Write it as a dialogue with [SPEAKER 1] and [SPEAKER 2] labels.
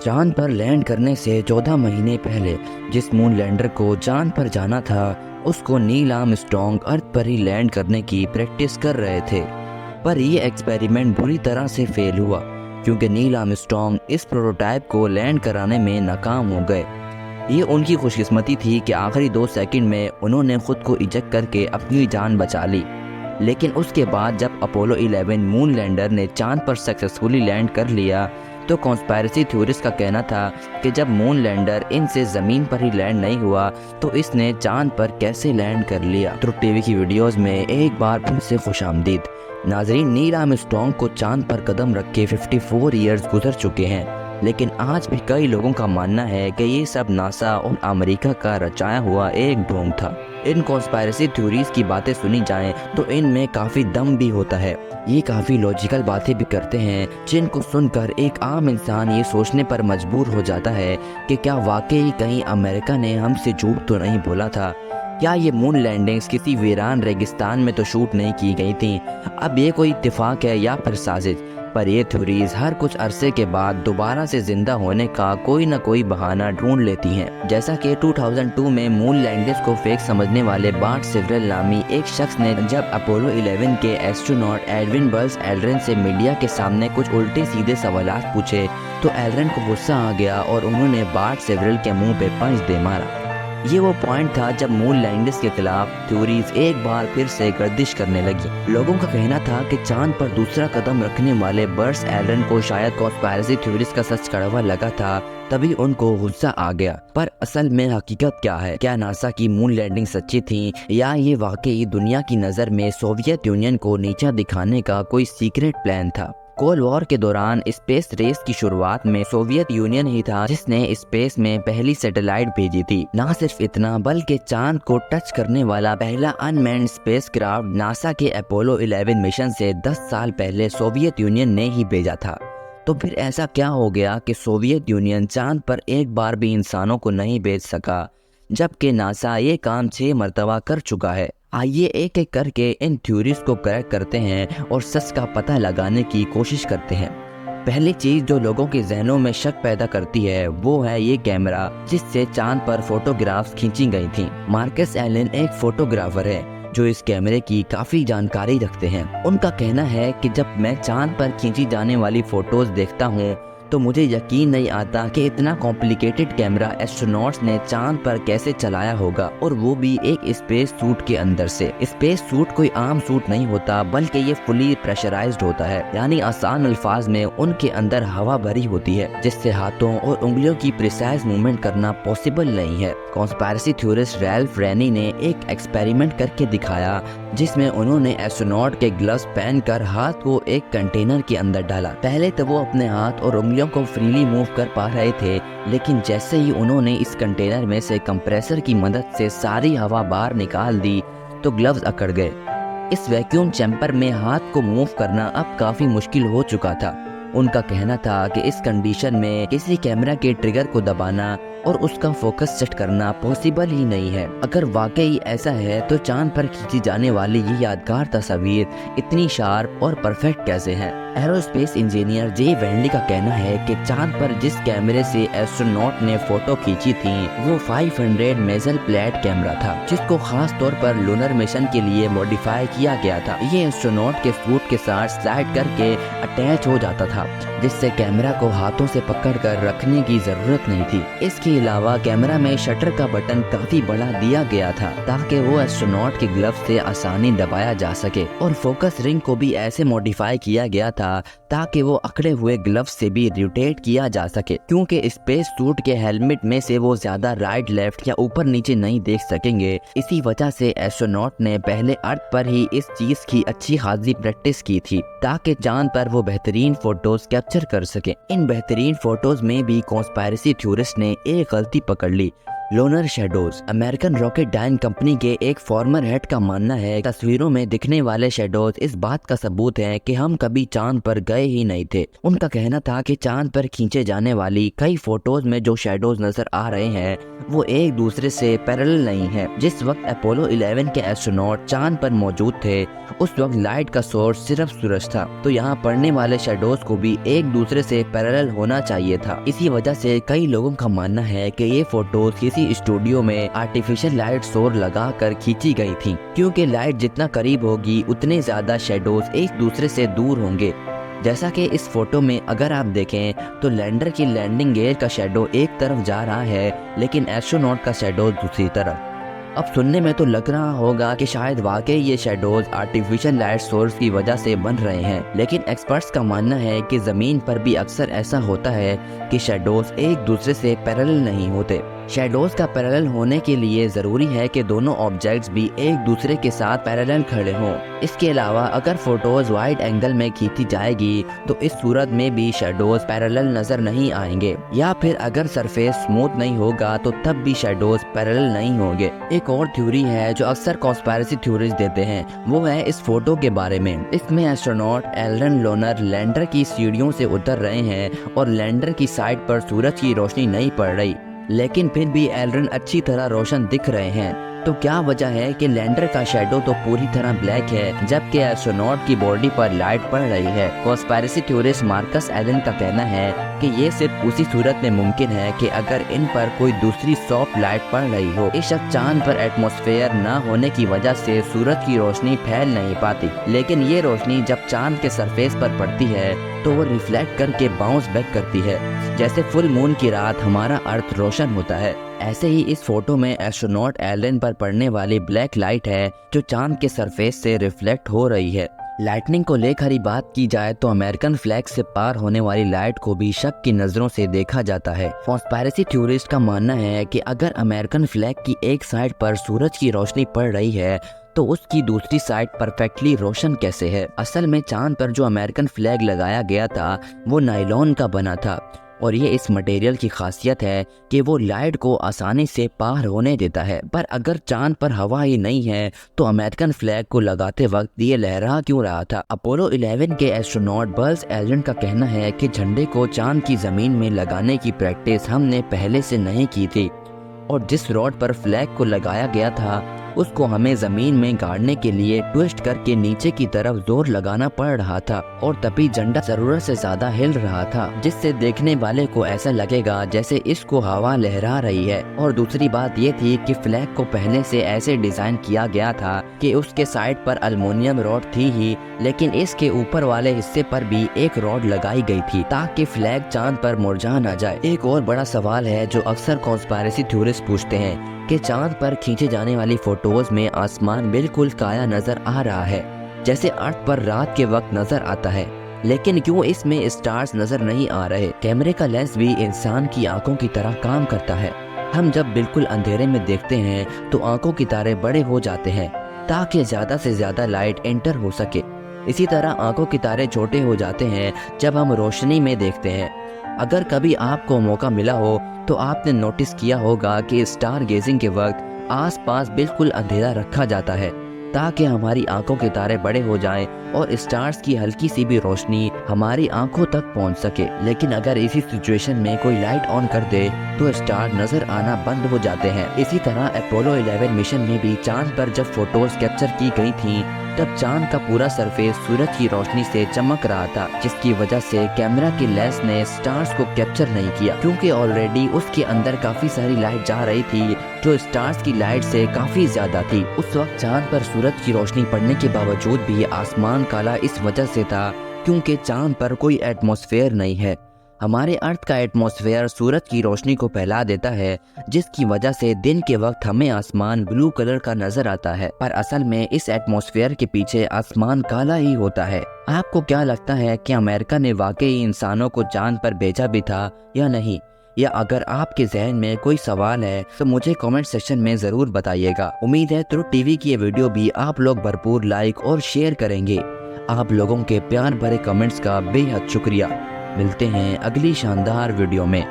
[SPEAKER 1] चांद पर लैंड करने से 14 महीने पहले जिस मून लैंडर को चांद पर जाना था उसको नील आर्मस्ट्रॉन्ग अर्थ पर ही लैंड करने की प्रैक्टिस कर रहे थे। पर ये एक्सपेरिमेंट बुरी तरह से फेल हुआ क्योंकि नील आर्मस्ट्रॉन्ग इस प्रोटोटाइप को लैंड कराने में नाकाम हो गए। ये उनकी खुशकिस्मती थी कि आखिरी 2 सेकंड में उन्होंने खुद को इजेक्ट करके अपनी जान बचा ली। लेकिन उसके बाद जब अपोलो 11 मून लैंडर ने चांद पर सक्सेसफुली लैंड कर लिया तो कॉन्स्पायरेसी थ्योरिस्ट का कहना था कि जब मून लैंडर इनसे ज़मीन पर ही लैंड नहीं हुआ तो इसने चांद पर कैसे लैंड कर लिया। ट्रुथ टीवी की वीडियोस में एक बार फिर से खुशामदीद। नाजरीन, नील आर्मस्ट्रॉन्ग को चांद पर कदम रख के 54 ईयर्स गुजर चुके हैं, लेकिन आज भी कई लोगों का मानना है कि ये सब नासा और अमेरिका का रचाया हुआ एक ढोंग था। इन कॉन्स्पायरेसी थ्योरीज की बातें सुनी जाएं तो इनमें काफ़ी दम भी होता है। ये काफ़ी लॉजिकल बातें भी करते हैं जिनको सुनकर एक आम इंसान ये सोचने पर मजबूर हो जाता है कि क्या वाकई कहीं अमेरिका ने हमसे झूठ तो नहीं बोला था। क्या ये मून लैंडिंग्स किसी वीरान रेगिस्तान में तो शूट नहीं की गई थी। अब ये कोई इत्तेफाक है या फिर साजिश, पर ये थ्योरीज हर कुछ अरसे के बाद दोबारा से जिंदा होने का कोई ना कोई बहाना ढूंढ लेती हैं। जैसा कि 2002 में मून लैंडिंग्स को फेक समझने वाले बार्ट सिवरेल नामी एक शख्स ने जब अपोलो 11 के एस्ट्रोनॉट एडविन बल्स एल्ड्रिन से मीडिया के सामने कुछ उल्टे सीधे सवालात पूछे तो एल्ड्रिन को गुस्सा आ गया और उन्होंने बार्ट सिवरेल के मुंह पे पंच दे मारा। ये वो पॉइंट था जब मून लैंडिंग्स के खिलाफ थ्योरीज एक बार फिर से गर्दिश करने लगी। लोगों का कहना था कि चांद पर दूसरा कदम रखने वाले बर्स एल्ड्रिन को शायद कॉन्स्पायरेसी थ्योरीज का सच कड़वा लगा था, तभी उनको गुस्सा आ गया। पर असल में हकीकत क्या है? क्या नासा की मून लैंडिंग सच्ची थी या ये वाकई दुनिया की नज़र में सोवियत यूनियन को नीचा दिखाने का कोई सीक्रेट प्लान था? कोल्ड वॉर के दौरान स्पेस रेस की शुरुआत में सोवियत यूनियन ही था जिसने स्पेस में पहली सैटेलाइट भेजी थी। ना सिर्फ इतना बल्कि चांद को टच करने वाला पहला अनमैन्ड स्पेसक्राफ्ट नासा के अपोलो 11 मिशन से 10 साल पहले सोवियत यूनियन ने ही भेजा था। तो फिर ऐसा क्या हो गया कि सोवियत यूनियन चांद पर एक बार भी इंसानों को नहीं भेज सका, जबकि नासा ये काम 6 मरतबा कर चुका है। आइए एक एक करके इन थ्योरीज को करेक्ट करते हैं और सच का पता लगाने की कोशिश करते हैं। पहली चीज जो लोगों के जहनों में शक पैदा करती है वो है ये कैमरा जिससे चांद पर फोटोग्राफ्स खींची गई थी। मार्कस एलन एक फोटोग्राफर है जो इस कैमरे की काफी जानकारी रखते हैं। उनका कहना है कि जब मैं चांद पर खींची जाने वाली फोटोज देखता हूँ तो मुझे यकीन नहीं आता कि इतना कॉम्प्लिकेटेड कैमरा एस्ट्रोनॉट्स ने चांद पर कैसे चलाया होगा, और वो भी एक स्पेस सूट के अंदर से। स्पेस सूट कोई आम सूट नहीं होता बल्कि ये फुली प्रेशराइज्ड होता है, यानी आसान अल्फाज में उनके अंदर हवा भरी होती है जिससे हाथों और उंगलियों की प्रिसाइज मूवमेंट करना पॉसिबल नहीं है। कॉन्स्पायरेसी थ्योरिस्ट रैल्फ रेनी ने एक एक्सपेरिमेंट करके दिखाया जिसमें उन्होंने एस्ट्रोनॉट के ग्लव्स पहनकर हाथ को एक कंटेनर के अंदर डाला। पहले तो वो अपने हाथ और उंगलियों को फ्रीली मूव कर पा रहे थे, लेकिन जैसे ही उन्होंने इस कंटेनर में से कंप्रेसर की मदद से सारी हवा बाहर निकाल दी तो ग्लव्स अकड़ गए। इस वैक्यूम चैम्बर में हाथ को मूव करना अब काफी मुश्किल हो चुका था। उनका कहना था कि इस कंडीशन में किसी कैमरा के ट्रिगर को दबाना और उसका फोकस सेट करना पॉसिबल ही नहीं है। अगर वाकई ऐसा है तो चांद पर खींची जाने वाली ये यादगार तस्वीर इतनी शार्प और परफेक्ट कैसे है? एरोस्पेस इंजीनियर जे वेंडी का कहना है कि चांद पर जिस कैमरे से एस्ट्रोनॉट ने फोटो खींची थी वो 500 मेजल प्लेट कैमरा था जिसको खास तौर पर लूनर मिशन के लिए मॉडिफाई किया गया था। ये एस्ट्रोनॉट के सूट के साथ स्लाइड करके अटैच हो जाता था जिससे कैमरा को हाथों से पकड़कर रखने की जरूरत नहीं थी। इसके अलावा कैमरा में शटर का बटन काफी बड़ा दिया गया था ताकि वो एस्ट्रोनॉट के ग्लव्स से आसानी दबाया जा सके, और फोकस रिंग को भी ऐसे मॉडिफाई किया गया था ताकि वो अकड़े हुए ग्लव्स से भी रोटेट किया जा सके, क्योंकि स्पेस सूट के हेलमेट में से वो ज्यादा राइट लेफ्ट या ऊपर नीचे नहीं देख सकेंगे। इसी वजह से एस्ट्रोनॉट ने पहले अर्थ पर ही इस चीज की अच्छी खासी प्रैक्टिस की थी ताकि चांद पर वो बेहतरीन फोटोज कैप्चर कर सके। इन बेहतरीन फोटोज में भी कॉन्स्पायरेसी थ्योरिस्ट ने एक गलती पकड़ ली। Lunar shadows. American Rocketdyne company के एक फॉर्मर हेड का मानना है तस्वीरों में दिखने वाले शेडोज इस बात का सबूत है कि हम कभी चांद पर गए ही नहीं थे। उनका कहना था कि चांद पर खींचे जाने वाली कई फोटोज में जो शेडोज नजर आ रहे हैं वो एक दूसरे से पैरेलल नहीं है। जिस वक्त अपोलो 11 के एस्ट्रोनॉट चांद पर मौजूद थे उस वक्त लाइट का सोर्स सिर्फ सूरज था, तो यहाँ पड़ने वाले शेडोज को भी एक दूसरे से पैरेलल होना चाहिए था। इसी वजह से कई लोगों का मानना है कि ये फोटोज किसी स्टूडियो में आर्टिफिशियल लाइट सोर्स लगा कर खींची गई थी, क्योंकि लाइट जितना करीब होगी उतने ज्यादा शेडोज एक दूसरे से दूर होंगे। जैसा कि इस फोटो में अगर आप देखें तो लैंडर की लैंडिंग गियर का शेडो एक तरफ जा रहा है लेकिन एस्ट्रोनॉट का शेडो दूसरी तरफ। अब सुनने में तो लग रहा होगा कि शायद वाकई ये शेडोज आर्टिफिशियल लाइट सोर्स की वजह से बन रहे हैं, लेकिन एक्सपर्ट्स का मानना है कि जमीन पर भी अक्सर ऐसा होता है कि शेडोज एक दूसरे से पैरेलल नहीं होते। शेडोज का पैरेलल होने के लिए जरूरी है कि दोनों ऑब्जेक्ट्स भी एक दूसरे के साथ पैरेलल खड़े हों। इसके अलावा अगर फोटोज वाइड एंगल में खींची जाएगी तो इस सूरत में भी शेडोज पैरेलल नजर नहीं आएंगे, या फिर अगर सरफेस स्मूथ नहीं होगा तो तब भी शेडोज पैरेलल नहीं होंगे। एक और थ्योरी है जो अक्सर कॉन्स्पिरेसी थ्योरीज देते हैं, वो है इस फोटो के बारे में। इसमें एस्ट्रोनॉट एल्ड्रिन लोनर लैंडर की सीढ़ियों से उतर रहे हैं और लैंडर की साइड पर सूरज की रोशनी नहीं पड़ रही, लेकिन फिर भी एल्ड्रिन अच्छी तरह रोशन दिख रहे हैं। तो क्या वजह है कि लैंडर का शेडो तो पूरी तरह ब्लैक है जबकि एस्ट्रोनॉट की बॉडी पर लाइट पड़ रही है। कॉन्स्पिरेसी थ्योरिस्ट मार्कस एलन का कहना है कि ये सिर्फ उसी सूरत में मुमकिन है कि अगर इन पर कोई दूसरी सॉफ्ट लाइट पड़ रही हो। इस वक्त चांद पर एटमॉस्फेयर न होने की वजह से सूरज की रोशनी फैल नहीं पाती, लेकिन ये रोशनी जब चांद के सरफेस पर पड़ती है तो वो रिफ्लेक्ट करके बाउंस बैक करती है। जैसे फुल मून की रात हमारा अर्थ रोशन होता है, ऐसे ही इस फोटो में एस्ट्रोनॉट एल्ड्रिन पर पड़ने वाली ब्लैक लाइट है जो चांद के सरफेस से रिफ्लेक्ट हो रही है। लाइटनिंग को लेकर ही बात की जाए तो अमेरिकन फ्लैग से पार होने वाली लाइट को भी शक की नजरों से देखा जाता है। कॉन्स्पिरेसी थ्योरिस्ट का मानना है कि अगर अमेरिकन फ्लैग की एक साइड पर सूरज की रोशनी पड़ रही है तो उसकी दूसरी साइड परफेक्टली रोशन कैसे है। असल में चांद पर जो अमेरिकन फ्लैग लगाया गया था वो नायलॉन का बना था और ये इस मटेरियल की खासियत है कि वो लाइट को आसानी से पार होने देता है। पर अगर चांद पर हवा ही नहीं है तो अमेरिकन फ्लैग को लगाते वक्त ये लहरा क्यों रहा था। अपोलो 11 के एस्ट्रोनॉट बल्स एल्ड्रिन का कहना है कि झंडे को चांद की जमीन में लगाने की प्रैक्टिस हमने पहले से नहीं की थी और जिस रॉड पर फ्लैग को लगाया गया था उसको हमें जमीन में गाड़ने के लिए ट्विस्ट करके नीचे की तरफ जोर लगाना पड़ रहा था और तभी झंडा जरूरत से ज्यादा हिल रहा था, जिससे देखने वाले को ऐसा लगेगा जैसे इसको हवा लहरा रही है। और दूसरी बात ये थी कि फ्लैग को पहले से ऐसे डिजाइन किया गया था कि उसके साइड पर अल्युमिनियम रॉड थी ही, लेकिन इसके ऊपर वाले हिस्से पर भी एक रॉड लगाई गई थी ताकि फ्लैग चांद पर मुरझा न जाए। एक और बड़ा सवाल है जो अक्सर कॉन्स्पिरेसी थ्योरिस्ट पूछते हैं कि चांद पर खींचे जाने वाली फोटोज में आसमान बिल्कुल काया नजर आ रहा है जैसे अर्थ पर रात के वक्त नजर आता है, लेकिन क्यों इसमें स्टार्स नजर नहीं आ रहे। कैमरे का लेंस भी इंसान की आंखों की तरह काम करता है। हम जब बिल्कुल अंधेरे में देखते हैं तो आंखों की तारे बड़े हो जाते हैं ताकि ज्यादा से ज्यादा लाइट एंटर हो सके। इसी तरह आंखों के तारे छोटे हो जाते हैं जब हम रोशनी में देखते हैं। अगर कभी आपको मौका मिला हो तो आपने नोटिस किया होगा कि स्टार गेजिंग के वक्त आसपास बिल्कुल अंधेरा रखा जाता है ताकि हमारी आंखों के तारे बड़े हो जाएं और स्टार्स की हल्की सी भी रोशनी हमारी आंखों तक पहुंच सके। लेकिन अगर इसी सिचुएशन में कोई लाइट ऑन कर दे तो स्टार नजर आना बंद हो जाते हैं। इसी तरह अपोलो 11 मिशन में भी चांद पर जब फोटोज कैप्चर की गई थी तब चांद का पूरा सरफेस सूरज की रोशनी से चमक रहा था, जिसकी वजह से कैमरा के लेंस ने स्टार्स को कैप्चर नहीं किया क्योंकि ऑलरेडी उसके अंदर काफी सारी लाइट जा रही थी जो स्टार्स की लाइट से काफी ज्यादा थी। उस वक्त चांद पर सूरज की रोशनी पड़ने के बावजूद भी आसमान काला इस वजह से था क्योंकि चांद पर कोई एटमॉस्फेयर नहीं है। हमारे अर्थ का एटमॉस्फेयर सूरज की रोशनी को फैला देता है जिसकी वजह से दिन के वक्त हमें आसमान ब्लू कलर का नजर आता है, पर असल में इस एटमॉस्फेयर के पीछे आसमान काला ही होता है। आपको क्या लगता है कि अमेरिका ने वाकई इंसानों को चांद पर भेजा भी था या नहीं? या अगर आपके जहन में कोई सवाल है तो मुझे कमेंट सेक्शन में जरूर बताइएगा। उम्मीद है ट्रुथ टीवी की ये वीडियो भी आप लोग भरपूर लाइक और शेयर करेंगे। आप लोगों के प्यार भरे कमेंट्स का बेहद शुक्रिया। मिलते हैं अगली शानदार वीडियो में।